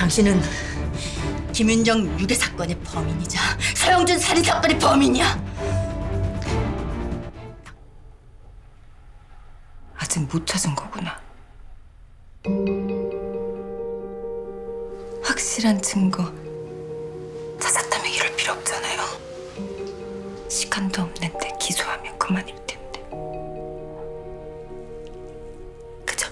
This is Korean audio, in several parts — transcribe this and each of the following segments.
당신은 김윤정 유괴 사건의 범인이자 서영준 살인 사건의 범인이야. 아직 못 찾은 거구나. 확실한 증거 찾았다면 이럴 필요 없잖아요. 시간도 없는데 기소하면 그만일 텐데. 그죠?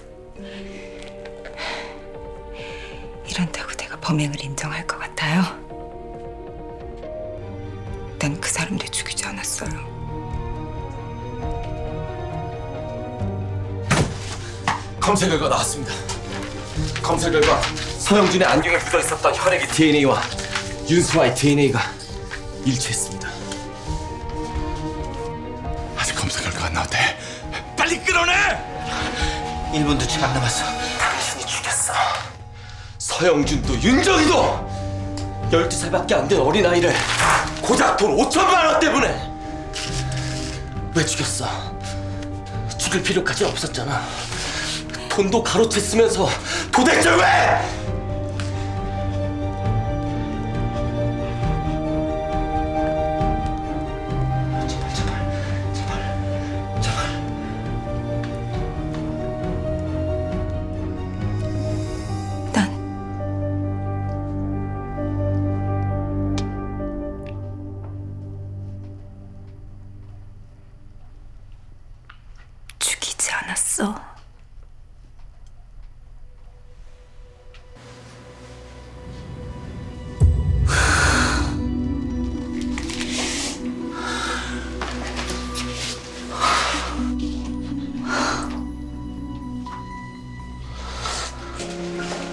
이런다고 내가 범행을 인정할 것 같아요? 난 그 사람들 죽이지 않았어요. 검사 결과 나왔습니다. 검사 결과 서영준의 안경에 묻어 있었던 혈액의 DNA와 윤수와의 DNA가 일치했습니다. 아직 검사 결과가 안 나왔대. 빨리 끌어내! 1분도 채 안 남았어. 당신이 죽였어. 서영준도 윤정이도 12살밖에 안 된 어린아이를 고작 돈 5천만 원 때문에 왜 죽였어? 죽일 필요까지 없었잖아. 돈도 가로채 쓰면서 도대체 왜? 죽이지 않았어.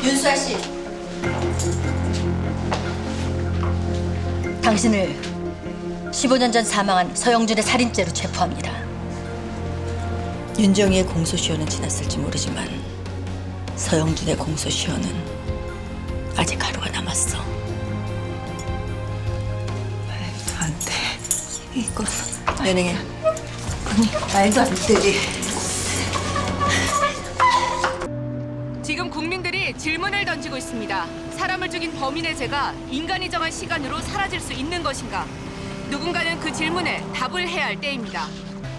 윤수아 씨, 당신을 15년 전 사망한 서영준의 살인죄로 체포합니다. 윤정이의 공소시효는 지났을지 모르지만 서영준의 공소시효는 아직 하루가 남았어. 말도 안 돼. 이걸 연행해. 아니, 말도 안 돼. 지금 국민들이 질문을 던지고 있습니다. 사람을 죽인 범인의 죄가 인간이 정한 시간으로 사라질 수 있는 것인가? 누군가는 그 질문에 답을 해야 할 때입니다.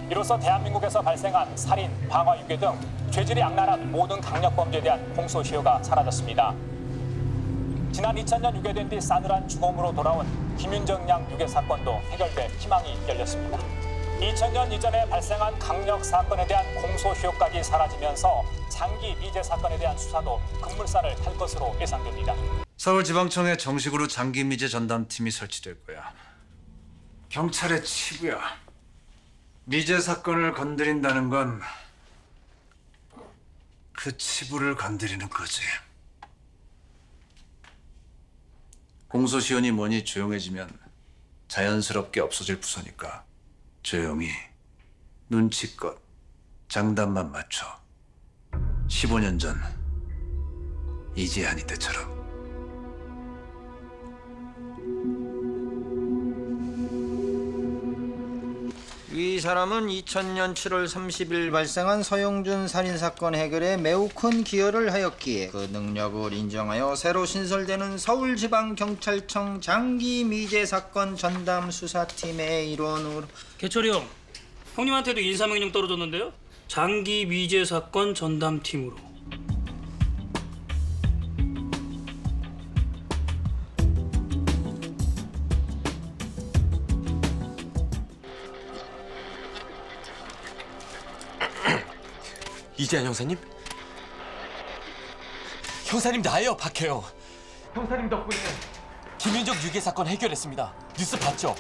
이로써 대한민국에서 발생한 살인, 방화, 유괴 등 죄질이 악랄한 모든 강력범죄에 대한 공소시효가 사라졌습니다. 지난 2000년 유괴된 뒤 싸늘한 죽음으로 돌아온 김윤정 양 유괴 사건도 해결돼 희망이 열렸습니다. 2000년 이전에 발생한 강력 사건에 대한 공소시효까지 사라지면서 장기 미제 사건에 대한 수사도 급물살을 탈 것으로 예상됩니다. 서울지방청에 정식으로 장기 미제 전담팀이 설치될 거야. 경찰의 치부야. 미제 사건을 건드린다는 건 그 치부를 건드리는 거지. 공소시효니 뭐니 조용해지면 자연스럽게 없어질 부서니까 조용히 눈치껏 장단만 맞춰 15년 전 이지한이 때처럼. 이 사람은 2000년 7월 30일 발생한 서영준 살인사건 해결에 매우 큰 기여를 하였기에 그 능력을 인정하여 새로 신설되는 서울지방경찰청 장기미제사건 전담수사팀의 일원으로. 개철이 형, 형님한테도 인사명령 떨어졌는데요? 장기미제사건 전담팀으로. 이재한 형사님? 형사님 나예요, 박혜영. 형사님 덕분에 김윤정 유괴 사건 해결했습니다. 뉴스 봤죠?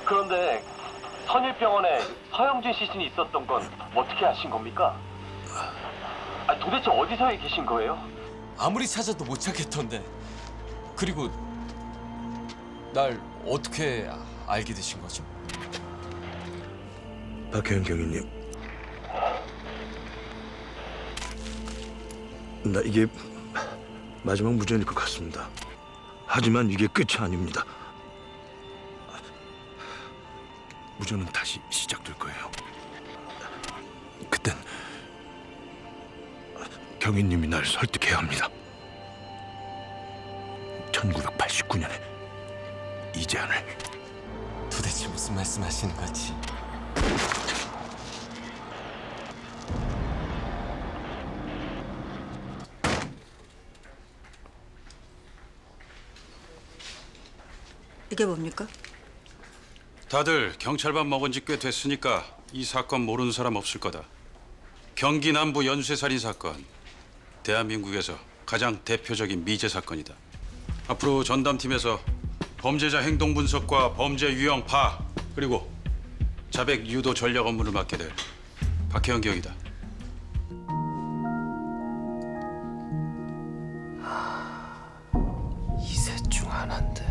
그런데 선일병원에 서영준 시신이 있었던 건 어떻게 아신 겁니까? 도대체 어디서 계신 거예요? 아무리 찾아도 못 찾겠던데. 그리고 날 어떻게 알게 되신 거죠? 박혜영 경위님, 나 이게 마지막 무전일 것 같습니다. 하지만 이게 끝이 아닙니다. 무전은 다시 시작될 거예요. 그땐 경위님이 날 설득해야 합니다. 1989년에 이재한을. 도대체 무슨 말씀하시는 거지? 이게 뭡니까? 다들 경찰밥 먹은 지 꽤 됐으니까 이 사건 모르는 사람 없을 거다. 경기 남부 연쇄살인 사건. 대한민국에서 가장 대표적인 미제 사건이다. 앞으로 전담팀에서 범죄자 행동 분석과 범죄 유형 파악 그리고 자백 유도 전략 업무를 맡게 될 박혜영 기억이다. 이 셋 중 하나인데.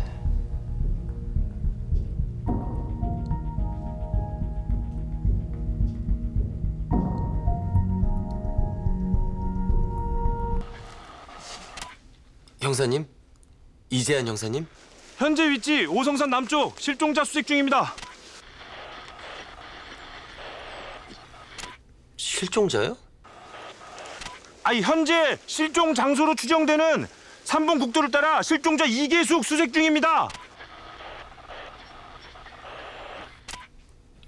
형사님? 이재한 형사님? 현재 위치 오성산 남쪽 실종자 수색 중입니다. 실종자요? 현재 실종 장소로 추정되는 3번 국도를 따라 실종자 이계숙 수색 중입니다.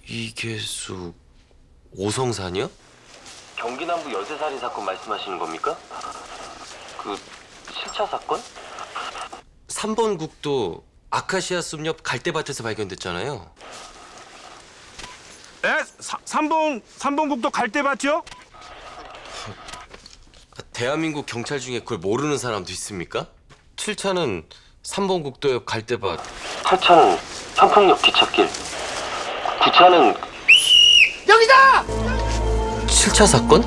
이계숙... 오성산이요? 경기 남부 연쇄살인 사건 말씀하시는 겁니까? 그 7차 사건? 3번 국도 아카시아 숲 옆 갈대밭에서 발견됐잖아요. 에? 3번 국도 갈대밭이요? 대한민국 경찰 중에 그걸 모르는 사람도 있습니까? 7차는 3번 국도 옆 갈대밭, 8차는 현풍역 기찻길, 9차는 여기다! 7차 사건?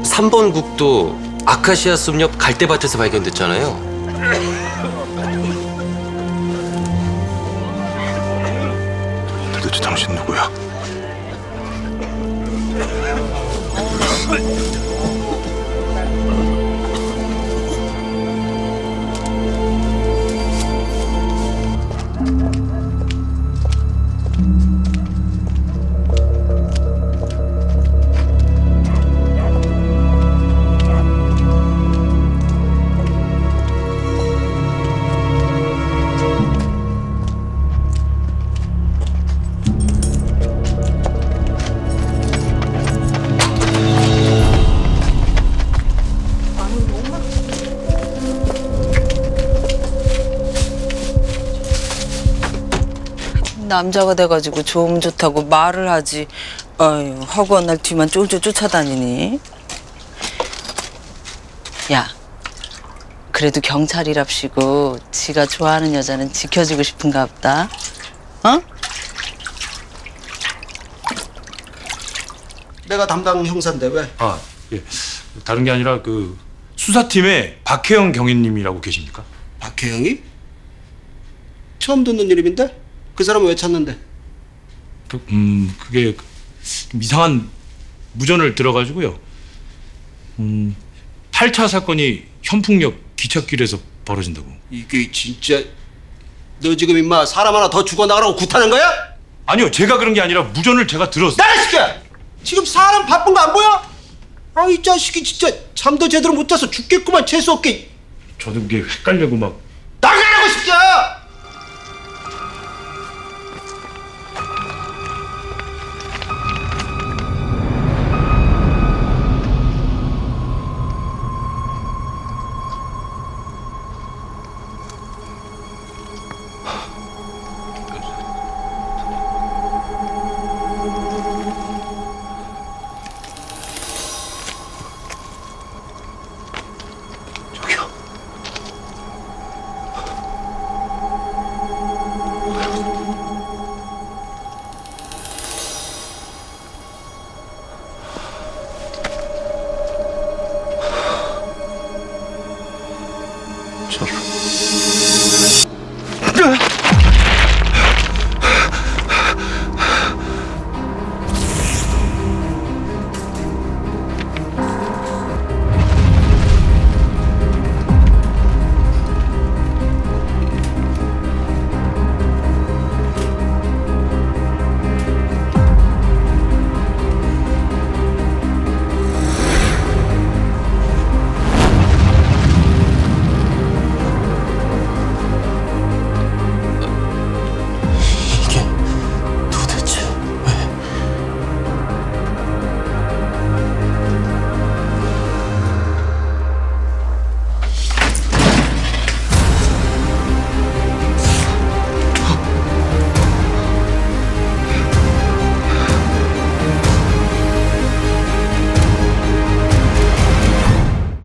3번 국도 아카시아 숲 옆 갈대밭에서 발견됐잖아요. 도대체 당신 누구야? 남자가 돼가지고 좋으면 좋다고 말을 하지. 아유, 허구한 날 뒤만 쫄쫄 쫓아다니니. 야, 그래도 경찰이랍시고 지가 좋아하는 여자는 지켜주고 싶은가 보다. 어? 내가 담당 형사인데 왜? 예. 다른 게 아니라 그 수사팀에 박혜영 경위님이라고 계십니까? 박혜영이? 처음 듣는 이름인데? 그 사람은 왜 찾는데? 그게 좀 이상한 무전을 들어가지고요. 8차 사건이 현풍역 기찻길에서 벌어진다고. 이게 진짜 너 지금 임마 사람 하나 더 죽어나가라고 구타는 거야? 아니요, 제가 그런 게 아니라 무전을 제가 들었어요. 나라 새끼야! 지금 사람 바쁜 거 안 보여? 이 자식이 진짜 잠도 제대로 못 자서 죽겠구만. 재수없게. 저도 그게 헷갈려고 막. 나가라고 새끼야! 저